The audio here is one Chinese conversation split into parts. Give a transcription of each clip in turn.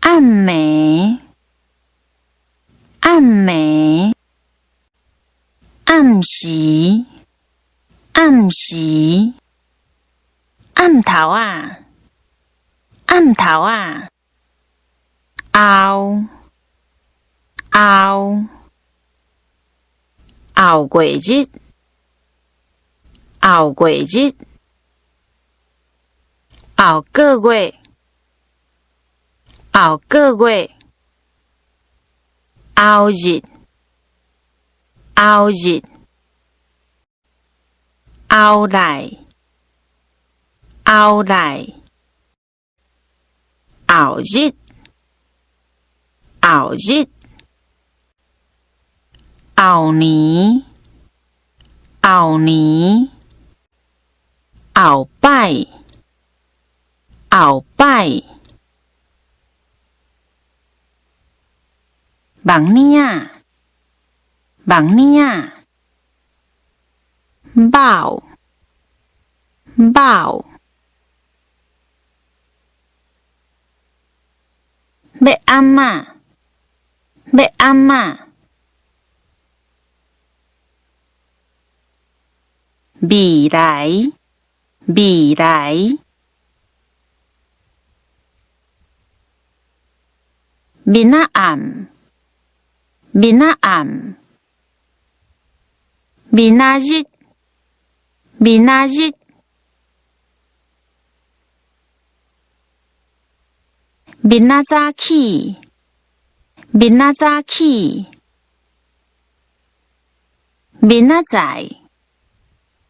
暗暝，暗暝，暗时，暗时，暗头啊，暗头啊，后，后，后过日，后过日，后个月，后个月，后日，后日，后来，后来，后日，后日，后年，后年，后摆，后摆，明年啊，明年啊，某，某，要安嘛，要安嘛，未来，未来，明仔暗，明仔暗，明仔日，明仔日，明仔早起，明仔早起，明仔载，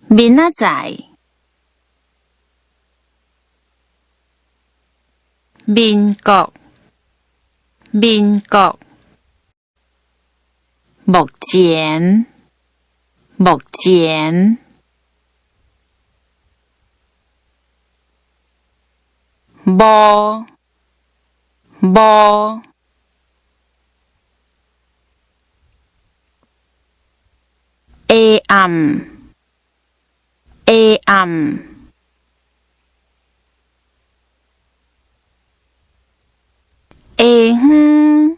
明仔载，民国，民国，目前，目前，无，无，下暗，下暗，下昏，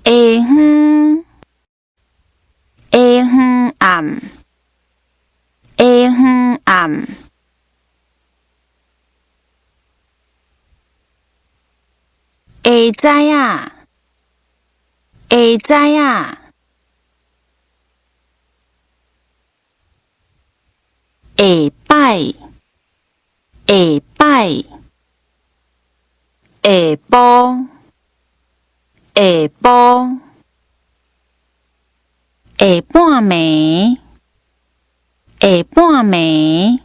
下昏，下昏暗，下昏暗，下知啊，下知啊，下摆，下摆，下晡，下晡，下半暝，下半暝，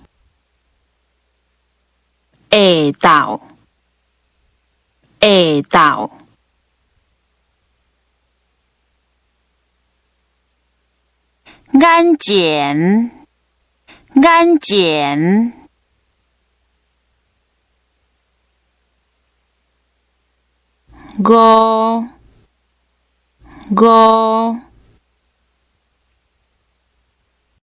下昼，下昼，眼前，眼前，五，五。